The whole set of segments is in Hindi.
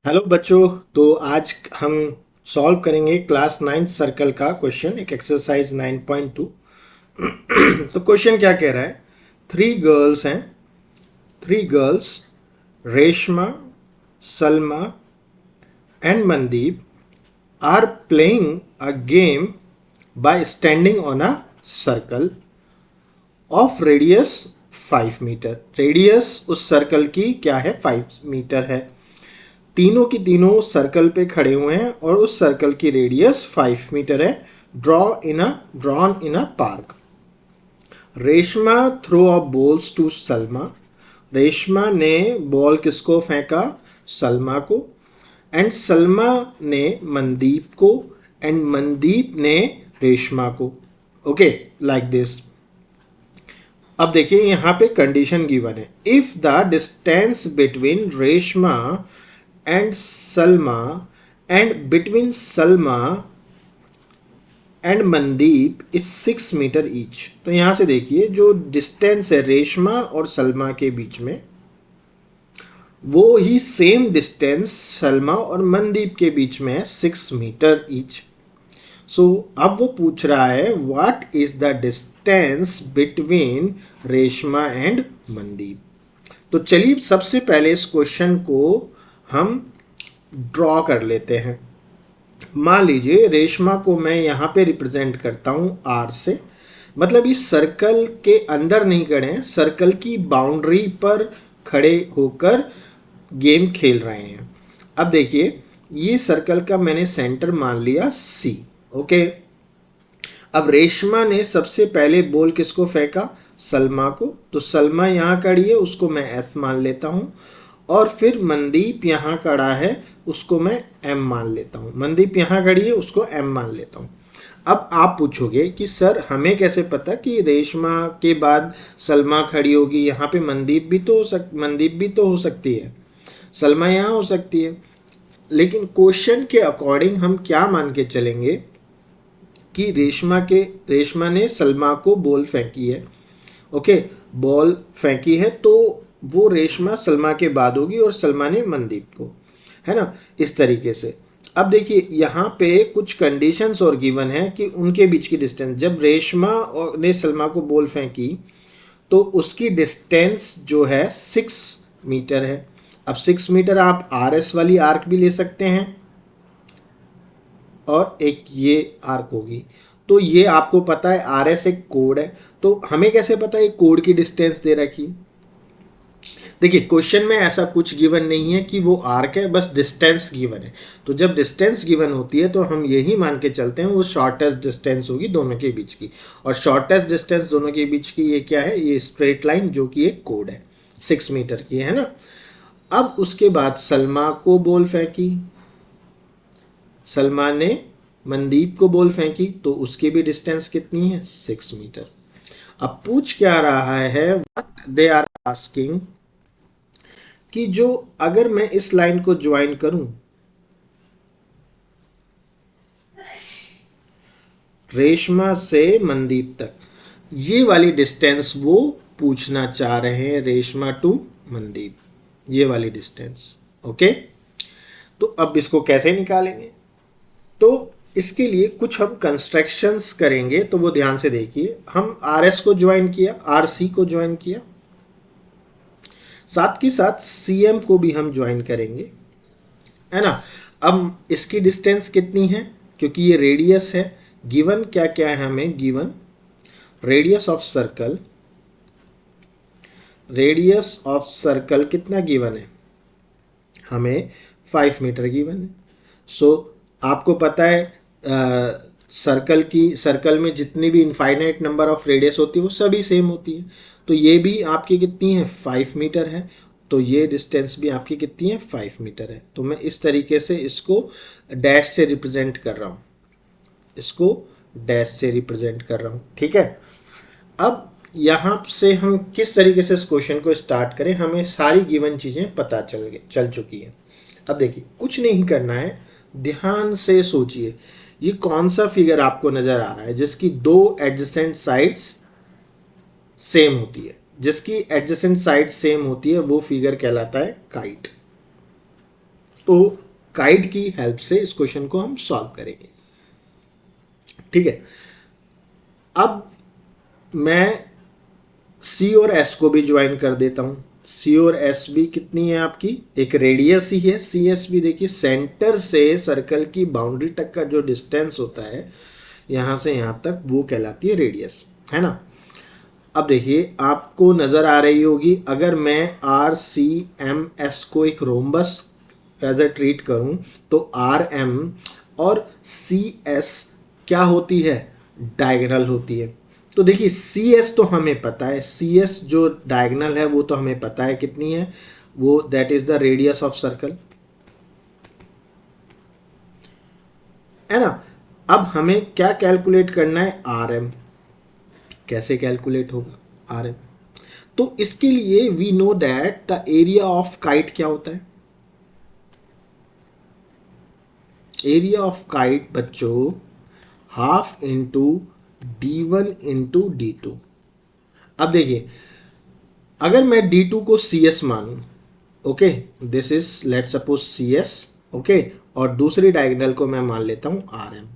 हेलो बच्चों। तो आज हम सॉल्व करेंगे क्लास 9 सर्कल का क्वेश्चन, एक एक्सरसाइज 9.2। तो क्वेश्चन क्या कह रहा है? थ्री गर्ल्स हैं, three girls Reshma, Salma and Mandeep are playing a game by standing on a circle of radius 5 metre. Radius उस सर्कल की क्या है? 5 मीटर है। तीनों की तीनों सर्कल पे खड़े हुए हैं और उस सर्कल की रेडियस 5 मीटर है। Drawn in a park. Reshma throw a balls to Salma. Reshma ने बॉल किसको फेंका? सलमा को। एंड सलमा ने मनदीप को। एंड मनदीप ने रेशमा को। Okay, like this. अब देखिए यहाँ पे कंडीशन गिवन है। If the distance between Reshma and Salma and between Salma and Mandeep is 6 metre each. तो यहाँ से देखिए जो डिस्टेंस है रेशमा और सलमा के बीच में, वो ही सेम डिस्टेंस सलमा और मनदीप के बीच में है, 6 मीटर ईच। सो अब वो पूछ रहा है what is the distance between Reshma and Mandeep. तो चलिए सबसे पहले इस क्वेश्चन को हम ड्रॉ कर लेते हैं। मान लीजिए रेशमा को मैं यहाँ पे रिप्रेजेंट करता हूँ आर से। मतलब इस सर्कल के अंदर नहीं खड़े हैं, सर्कल की बाउंड्री पर खड़े होकर गेम खेल रहे हैं। अब देखिए ये सर्कल का मैंने सेंटर मान लिया सी। ओके, अब रेशमा ने सबसे पहले बॉल किसको फेंका? सलमा को। तो सलमा यहाँ खड़ी है, उसको मैं एस मान लेता हूँ। और फिर मनदीप यहाँ खड़ा है, उसको मैं एम मान लेता हूँ। मनदीप यहाँ खड़ी है, उसको एम मान लेता हूँ। अब आप पूछोगे कि सर हमें कैसे पता कि रेशमा के बाद सलमा खड़ी होगी? यहाँ पे मनदीप भी तो हो सकती है, सलमा यहाँ हो सकती है। लेकिन क्वेश्चन के अकॉर्डिंग हम क्या मान के चलेंगे कि रेशमा ने सलमा को बॉल फेंकी है। ओके, बॉल फेंकी है तो वो रेशमा सलमा के बाद होगी और सलमा ने मनदीप को, है ना, इस तरीके से। अब देखिए यहाँ पे कुछ कंडीशंस और गिवन है कि उनके बीच की डिस्टेंस, जब रेशमा ने सलमा को बॉल फेंकी तो उसकी डिस्टेंस जो है 6 मीटर है। अब 6 मीटर आप आर एस वाली आर्क भी ले सकते हैं और एक ये आर्क होगी। तो ये आपको पता है आर एस एक कोड है। तो हमें कैसे पता है कोड की डिस्टेंस दे रखी? देखिए क्वेश्चन में ऐसा कुछ गिवन नहीं है कि वो आर्क है, बस डिस्टेंस गिवन है। तो जब डिस्टेंस गिवन होती है तो हम यही मान के चलते हैं वो शॉर्टेस्ट डिस्टेंस होगी दोनों के बीच की। और शॉर्टेस्ट डिस्टेंस दोनों के बीच की ये क्या है? ये स्ट्रेट लाइन जो कि एक कोड है, 6 मीटर की, है ना। अब उसके बाद सलमा को बॉल फेंकी, सलमा ने मनदीप को बॉल फेंकी तो उसकी भी डिस्टेंस कितनी है? 6 मीटर। अब पूछ क्या रहा है, व्हाट दे आर आस्किंग, कि जो अगर मैं इस लाइन को ज्वाइन करूं रेशमा से मनदीप तक, ये वाली डिस्टेंस वो पूछना चाह रहे हैं, रेशमा टू मनदीप, ये वाली डिस्टेंस। ओके, तो अब इसको कैसे निकालेंगे? तो इसके लिए कुछ हम कंस्ट्रक्शंस करेंगे, तो वो ध्यान से देखिए। हम आर एस को ज्वाइन किया, आर सी को ज्वाइन किया, साथ ही साथ सी एम को भी हम ज्वाइन करेंगे, है ना। अब इसकी डिस्टेंस कितनी है? क्योंकि ये रेडियस है, गिवन क्या क्या है हमें? Given radius of circle, radius of circle कितना गिवन है हमें? 5 मीटर गिवन है। सो आपको पता है सर्कल में जितनी भी इनफाइनाइट नंबर ऑफ रेडियस होती है वो सभी सेम होती है। तो ये भी आपकी कितनी है? 5 मीटर है। तो ये डिस्टेंस भी आपकी कितनी है? 5 मीटर है। तो मैं इस तरीके से इसको डैश से रिप्रेजेंट कर रहा हूँ, इसको डैश से रिप्रेजेंट कर रहा हूँ, ठीक है। अब यहाँ से हम किस तरीके से इस क्वेश्चन को स्टार्ट करें, हमें सारी गिवन चीज़ें पता चल चुकी हैं। अब देखिए कुछ नहीं करना है, ध्यान से सोचिए। ये कौन सा फिगर आपको नज़र आ रहा है जिसकी दो एडजेसेंट साइड्स सेम होती है? जिसकी एडजेसेंट साइड सेम होती है वो फिगर कहलाता है काइट। तो काइट की हेल्प से इस क्वेश्चन को हम सॉल्व करेंगे। ठीक है, अब मैं सी और एस को भी ज्वाइन कर देता हूँ। सी और एस भी कितनी है आपकी, एक रेडियस ही है। सी एस भी देखिए सेंटर से सर्कल की बाउंड्री तक का जो डिस्टेंस होता है यहाँ से यहाँ तक, वो कहलाती है रेडियस, है ना। अब देखिए आपको नज़र आ रही होगी, अगर मैं आर सी एम एस को एक रोम्बस एज ए ट्रीट करूँ तो आर एम और सी एस क्या होती है, डायगोनल होती है। तो देखिए सी एस तो हमें पता है, सी एस जो डायगोनल है वो तो हमें पता है कितनी है, वो that is the radius of circle, है ना। अब हमें क्या कैलकुलेट करना है, आर एम। कैसे कैलकुलेट होगा आर एम, तो इसके लिए we know that the area of kite क्या होता है, एरिया ऑफ काइट बच्चों half into D one into D two. अब देखिए अगर मैं D2 को CS मानूं, okay, this is let suppose CS, okay, और दूसरी डायगोनल को मैं मान लेता हूं RM।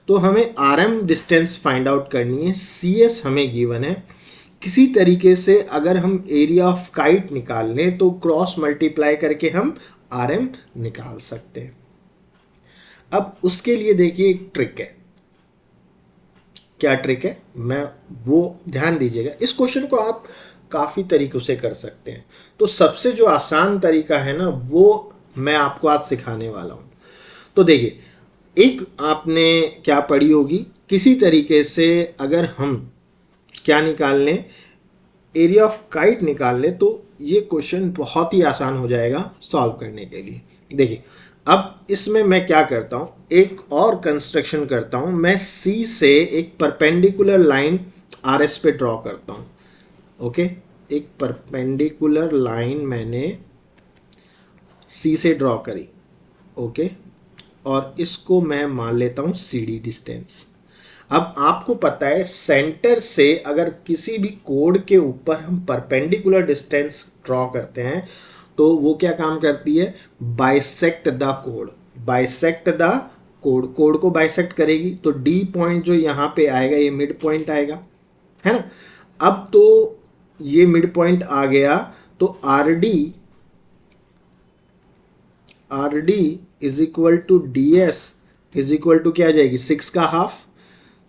तो हमें RM डिस्टेंस फाइंड आउट करनी है, CS हमें गिवन है। किसी तरीके से अगर हम एरिया ऑफ काइट निकाल लें तो क्रॉस मल्टीप्लाई करके हम RM निकाल सकते हैं। अब उसके लिए देखिए एक ट्रिक है, क्या ट्रिक है, मैं वो ध्यान दीजिएगा। इस क्वेश्चन को आप काफ़ी तरीक़ों से कर सकते हैं, तो सबसे जो आसान तरीका है ना वो मैं आपको आज सिखाने वाला हूँ। तो देखिए एक आपने क्या पढ़ी होगी, किसी तरीके से अगर हम क्या निकाल लें, एरिया ऑफ काइट निकाल लें, तो ये क्वेश्चन बहुत ही आसान हो जाएगा सॉल्व करने के लिए। देखिए अब इसमें मैं क्या करता हूँ, एक और कंस्ट्रक्शन करता हूँ, मैं सी से एक परपेंडिकुलर लाइन आर एस पे ड्रॉ करता हूँ, ओके। एक परपेंडिकुलर लाइन मैंने सी से ड्रॉ करी, ओके, और इसको मैं मान लेता हूँ सी डी डिस्टेंस। अब आपको पता है सेंटर से अगर किसी भी कोड के ऊपर हम परपेंडिकुलर डिस्टेंस ड्रॉ करते हैं तो वो क्या काम करती है, bisect the code, bisect the code, code को बाइसेक्ट करेगी। तो डी पॉइंट जो यहाँ पे आएगा ये मिड पॉइंट आएगा, है ना। अब तो ये मिड पॉइंट आ गया, तो R D is equal to D S is equal to क्या आ जाएगी, 6 का हाफ,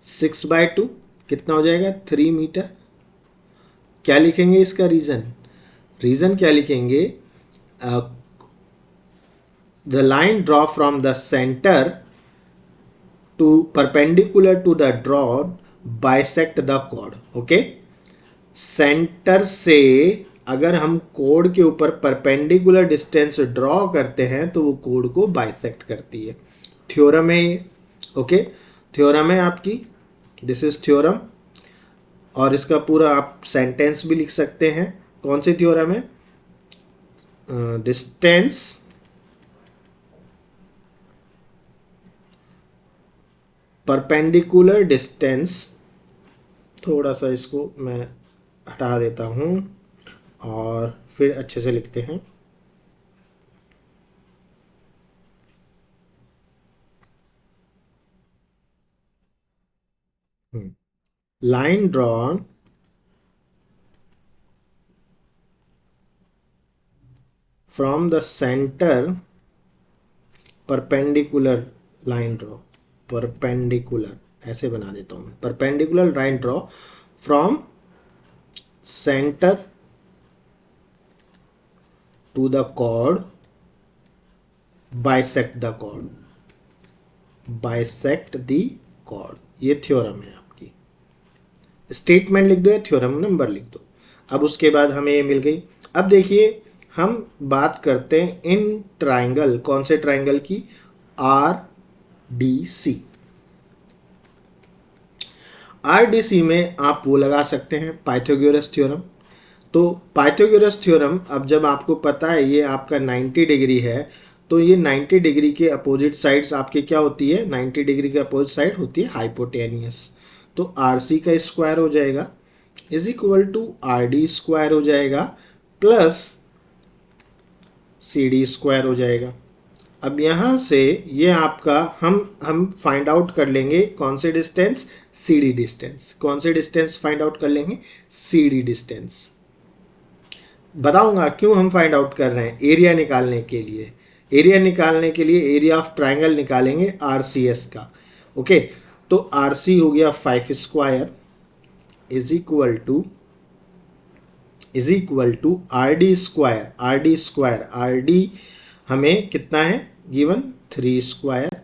6/2 कितना हो जाएगा, 3 मीटर। क्या लिखेंगे इसका रीज़न, रीज़न क्या लिखेंगे, the line draw from the centre to perpendicular to the draw bisect the कोड, ओके। सेंटर से अगर हम कोड के ऊपर परपेंडिकुलर डिस्टेंस ड्रॉ करते हैं तो वो कोड को बाइसेक्ट करती है। थ्योरम है ये, ओके, थ्योरम है आपकी, दिस इज थ्योरम। और इसका पूरा आप सेंटेंस भी लिख सकते हैं। कौन सी थ्योरम है, डिस्टेंस परपेंडिकुलर डिस्टेंस, थोड़ा सा इसको मैं हटा देता हूँ और फिर अच्छे से लिखते हैं। Line drawn from the centre, perpendicular line draw, perpendicular ऐसे बना देता हूँ, perpendicular line draw from centre to the chord, bisect the chord, bisect the chord. ये थ्योरम है आपकी, स्टेटमेंट लिख दो या थ्योरम नंबर लिख दो। अब उसके बाद हमें ये मिल गई। अब देखिए हम बात करते हैं इन ट्राइंगल, कौन से ट्राइंगल की, RDC। RDC में आप वो लगा सकते हैं पाइथागोरस थ्योरम। तो पाइथागोरस थ्योरम, अब जब आपको पता है ये आपका 90 डिग्री है, तो ये 90 डिग्री के अपोजिट साइड्स आपकी क्या होती है, 90 डिग्री के अपोजिट साइड होती है हाइपोटेनियस। तो RC का स्क्वायर हो जाएगा is equal to RD square हो जाएगा प्लस CD स्क्वायर हो जाएगा, अब यहाँ से ये आपका हम फाइंड आउट कर लेंगे कौन से डिस्टेंस, सी डी डिस्टेंस। कौन से डिस्टेंस फाइंड आउट कर लेंगे, सी डी डिस्टेंस। बताऊंगा क्यों हम फाइंड आउट कर रहे हैं, एरिया निकालने के लिए। एरिया निकालने के लिए एरिया ऑफ ट्राइंगल निकालेंगे आर सी एस का। ओके, तो आर सी हो गया 5 square is equal to R D square. R D हमें कितना है given, 3 square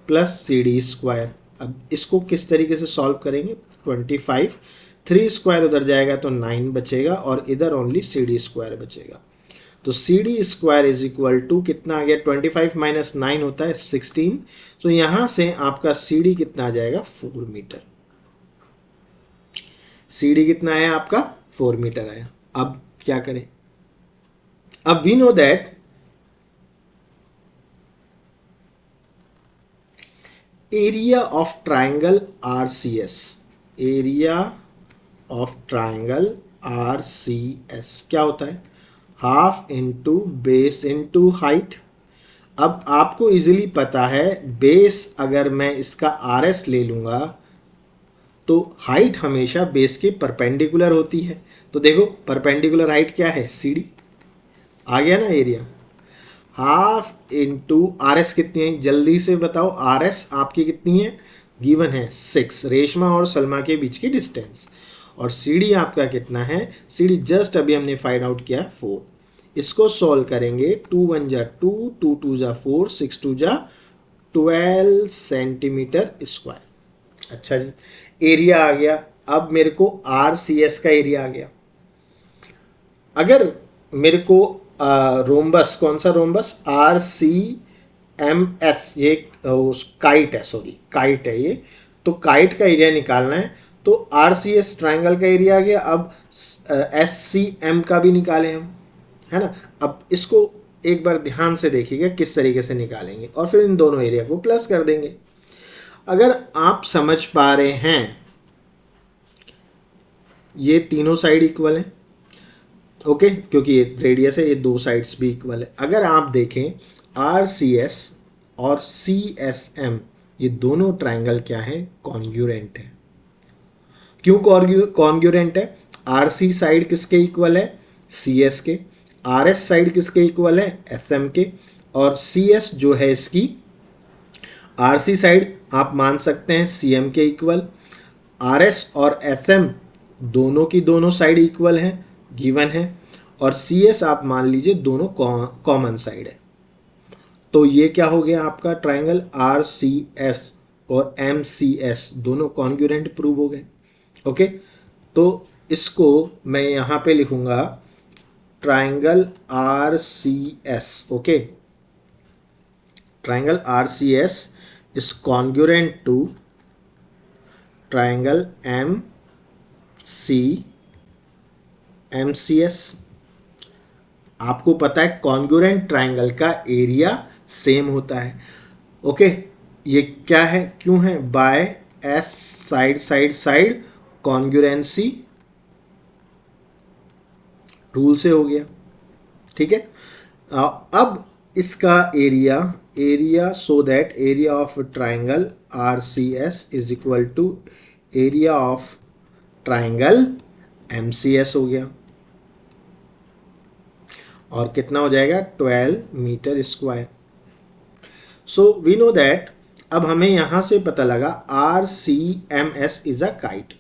plus C D square. अब इसको किस तरीके से सॉल्व करेंगे, 25, 3 स्क्वायर उधर जाएगा तो 9 बचेगा और इधर ओनली सी डी स्क्वायर बचेगा। तो C D square is equal to कितना आ गया, 25 माइनस 9 होता है 16। तो यहाँ से आपका सी डी कितना आ जाएगा, 4 मीटर। सी डी कितना आया आपका, 4 मीटर आया। अब क्या करें, अब we know that area of triangle R C S, area of triangle R C S क्या होता है, half into base into height. अब आपको इजीली पता है बेस अगर मैं इसका आर एस ले लूँगा तो हाइट हमेशा बेस के परपेंडिकुलर होती है। तो देखो परपेंडिकुलर हाइट क्या है, सी डी। आ गया ना area, half into R S कितनी है, जल्दी से बताओ। आर एस आपकी कितनी है, गिवन है 6, रेशमा और सलमा के बीच की डिस्टेंस। और सी डी आपका कितना है, सी डी जस्ट अभी हमने फाइंड आउट किया 4। इसको सॉल्व करेंगे, 2 1 जा 2, 2 2 जा 4, 6 2 जा 12 सेंटीमीटर स्क्वायर। अच्छा जी, एरिया आ गया। अब मेरे को आर सी एस का एरिया आ गया। अगर मेरे को रोम्बस, कौन सा rhombus, R C M S, ये काइट है, सॉरी काइट है ये, तो काइट का एरिया निकालना है। तो आर सी एस ट्राइंगल का एरिया आ गया। अब एस सी एम का भी निकालें हम, है ना। अब इसको एक बार ध्यान से देखिएगा किस तरीके से निकालेंगे और फिर इन दोनों एरिया को प्लस कर देंगे। अगर आप समझ पा रहे हैं, ये तीनों साइड इक्वल हैं, ओके, क्योंकि ये रेडियस है, ये दो साइड्स भी इक्वल है। अगर आप देखें आर सी एस और सी एस एम, ये दोनों ट्राइंगल क्या है, कॉन्ग्रुएंट है। क्यों कॉन्ग्रुएंट है, आर सी साइड किसके इक्वल है, सी एस के। आर एस साइड किसके इक्वल है, एस एम के। और सी एस जो है इसकी, आर सी साइड आप मान सकते हैं सी एम के इक्वल। आर एस और एस एम दोनों की दोनों साइड इक्वल हैं, गिवन है। और सी एस आप मान लीजिए दोनों कॉमन साइड है। तो ये क्या हो गया आपका, ट्राइंगल आर सी एस और एम सी एस दोनों कॉन्ग्रुएंट प्रूव हो गए। ओके, तो इसको मैं यहाँ पे लिखूंगा triangle R C S. Okay, triangle R C S is congruent to triangle M C S. आपको पता है कॉन्ग्रुएंट ट्राइंगल का एरिया सेम होता है। ओके, ये क्या है, क्यों है, by S side side side congruency rule से हो गया, ठीक है। अब इसका area so that area of triangle R C S is equal to area of triangle M C S हो गया। और कितना हो जाएगा, 12 metre square. So we know that, अब हमें यहां से पता लगा R C M S is a kite.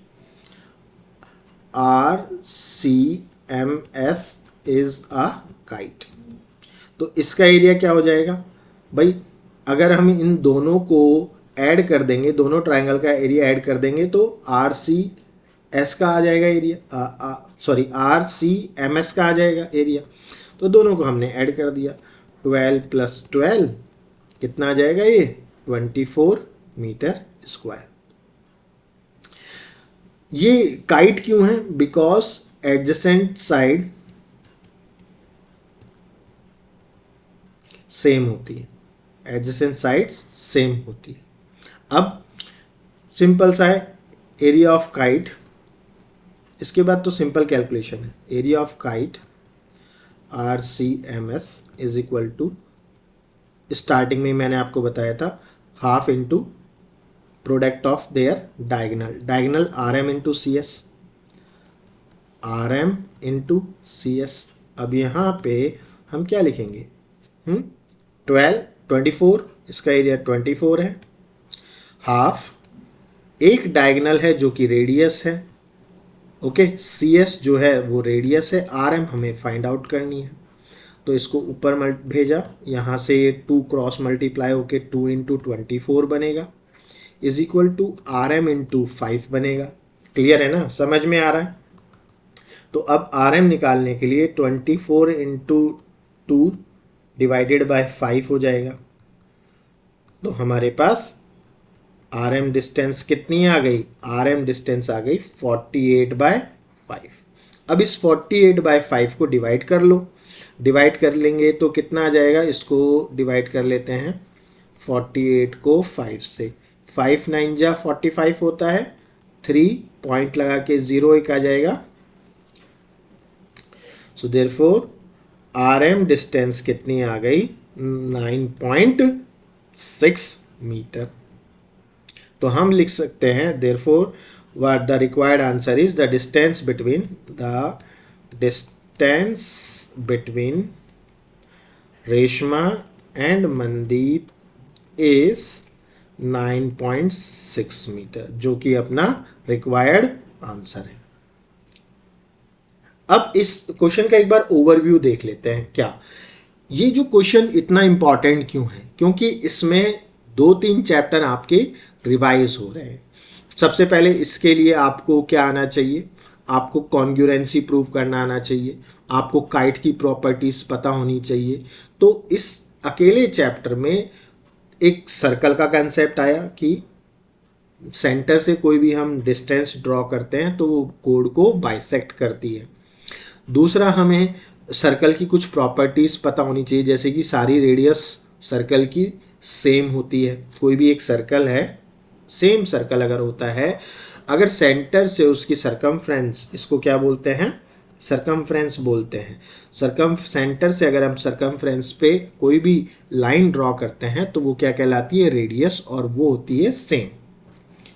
R C M S is a kite. तो इसका एरिया क्या हो जाएगा भाई, अगर हम इन दोनों को ऐड कर देंगे, दोनों ट्राइंगल का एरिया ऐड कर देंगे तो आर सी एस का आ जाएगा area, sorry R C M S का आ जाएगा एरिया। तो दोनों को हमने ऐड कर दिया, 12 + 12 कितना आ जाएगा, ये 24 मीटर स्क्वायर। ये काइट क्यों है, बिकॉज एडजेसेंट साइड सेम होती है, एडजेसेंट साइड्स सेम होती है। अब सिंपल सा है एरिया ऑफ काइट, इसके बाद तो सिंपल कैलकुलेशन है। Area of kite R C M S is equal to, starting में मैंने आपको बताया था, half into product of their diagonal R M into C S, R M into C S. अब यहाँ पे हम क्या लिखेंगे, 24, इसका एरिया 24 है, हाफ एक डायगनल है जो कि रेडियस है, ओके, सी एस जो है वो रेडियस है, आर एम हमें फाइंड आउट करनी है, तो इसको ऊपर भेजा, यहाँ से 2 क्रॉस मल्टीप्लाई होके 2 इंटू 24 बनेगा, is equal to R M into 5 बनेगा। क्लियर है ना, समझ में आ रहा है। तो अब आर एम निकालने के लिए 24 इंटू 2 डिवाइडेड बाय 5 हो जाएगा, तो हमारे पास आर एम डिस्टेंस कितनी आ गई, आर एम डिस्टेंस आ गई 48/5। अब इस 48/5 को डिवाइड कर लो, डिवाइड कर लेंगे तो कितना आ जाएगा, इसको डिवाइड कर लेते हैं 48 को 5 से, 5 9 जा 45 होता है, 3 पॉइंट लगा के 0 एक आ जाएगा। So therefore R M distance कितनी आ गई, 9.6 मीटर। तो हम लिख सकते हैं therefore what the required answer is, the distance between Reshma and Mandeep is 9.6 metre, जो कि अपना रिक्वायर्ड आंसर है। अब इस क्वेश्चन का एक बार ओवरव्यू देख लेते हैं। क्या ये जो क्वेश्चन इतना इंपॉर्टेंट क्यों है, क्योंकि इसमें 2-3 चैप्टर आपके रिवाइज हो रहे हैं। सबसे पहले इसके लिए आपको क्या आना चाहिए, आपको कॉन्ग्रुएंसी प्रूव करना आना चाहिए, आपको काइट की प्रॉपर्टीज पता होनी चाहिए। तो इस अकेले चैप्टर में एक सर्कल का कंसेप्ट आया कि सेंटर से कोई भी हम डिस्टेंस ड्रॉ करते हैं तो वो कोड को बाइसेक्ट करती है। दूसरा, हमें सर्कल की कुछ प्रॉपर्टीज पता होनी चाहिए, जैसे कि सारी रेडियस सर्कल की सेम होती है। कोई भी एक सर्कल है, सेम सर्कल अगर होता है, अगर सेंटर से उसकी सरकमफ्रेंस, इसको क्या बोलते हैं, सरकमफ्रेंस बोलते हैं। सेंटर से अगर हम सरकमफ्रेंस पे कोई भी लाइन ड्रॉ करते हैं तो वो क्या कहलाती है, रेडियस, और वो होती है सेम,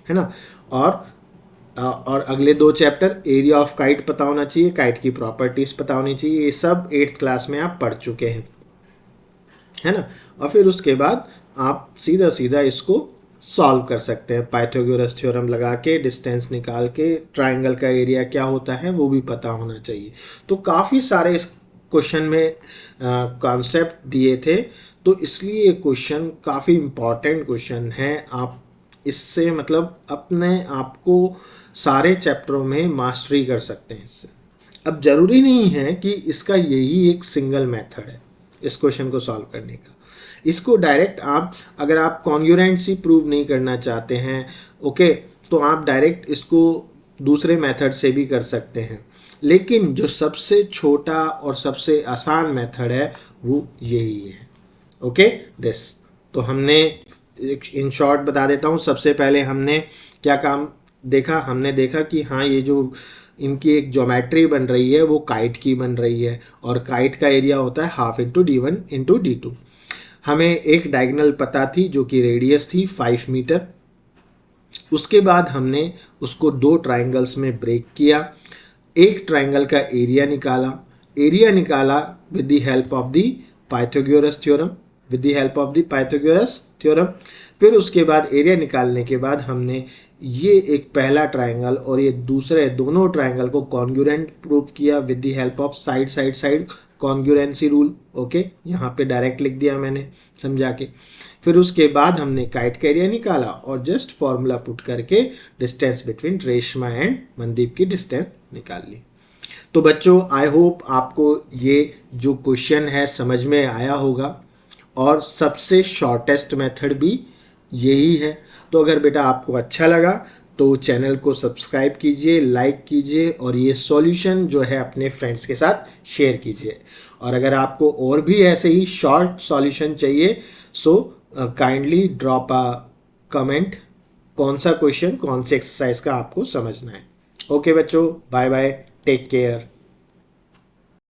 है ना। और अगले 2 चैप्टर, एरिया ऑफ काइट पता होना चाहिए, काइट की प्रॉपर्टीज पता होनी चाहिए, ये सब 8th क्लास में आप पढ़ चुके हैं, है ना। और फिर उसके बाद आप सीधा सीधा इसको सॉल्व कर सकते हैं, पाइथागोरस थ्योरम लगा के, डिस्टेंस निकाल के, ट्राइंगल का एरिया क्या होता है वो भी पता होना चाहिए। तो काफ़ी सारे इस क्वेश्चन में कॉन्सेप्ट दिए थे, तो इसलिए ये क्वेश्चन काफ़ी इम्पॉर्टेंट क्वेश्चन है। आप इससे मतलब अपने आप को सारे चैप्टरों में मास्टरी कर सकते हैं इससे। अब ज़रूरी नहीं है कि इसका यही एक सिंगल मेथड है इस क्वेश्चन को सॉल्व करने का। इसको डायरेक्ट आप, अगर आप कॉन्ग्रुएंसी प्रूव नहीं करना चाहते हैं, ओके, तो आप डायरेक्ट इसको दूसरे मेथड से भी कर सकते हैं, लेकिन जो सबसे छोटा और सबसे आसान मेथड है वो यही है, ओके। तो हमने इन शॉर्ट बता देता हूँ। सबसे पहले हमने क्या काम देखा, हमने देखा कि हाँ, ये जो इनकी एक ज्योमेट्री बन रही है वो काइट की बन रही है, और काइट का एरिया होता है half into d1 into d2। हमें एक डायगोनल पता थी जो कि रेडियस थी 5 मीटर। उसके बाद हमने उसको 2 ट्राइंगल्स में ब्रेक किया, एक ट्राइंगल का एरिया निकाला with the help of the Pythagoras theorem. फिर उसके बाद एरिया निकालने के बाद हमने ये एक पहला ट्राइंगल और ये दूसरे दोनों ट्राइंगल को कॉन्ग्रुएंट प्रूव किया with the help of side congruency rule, okay. यहाँ पे डायरेक्ट लिख दिया मैंने समझा के। फिर उसके बाद हमने काइट का एरिया निकाला और जस्ट फॉर्मूला पुट करके distance between Reshma and Mandeep की डिस्टेंस निकाल ली। तो बच्चों, आई होप आपको ये जो क्वेश्चन है समझ में आया होगा, और सबसे शॉर्टेस्ट मेथड भी यही है। तो अगर बेटा आपको अच्छा लगा तो चैनल को सब्सक्राइब कीजिए, लाइक कीजिए, और ये सॉल्यूशन जो है अपने फ्रेंड्स के साथ शेयर कीजिए। और अगर आपको और भी ऐसे ही शॉर्ट सॉल्यूशन चाहिए, so kindly drop a comment, कौन सा क्वेश्चन कौन से एक्सरसाइज का आपको समझना है। ओके बच्चों, बाय बाय, टेक केयर।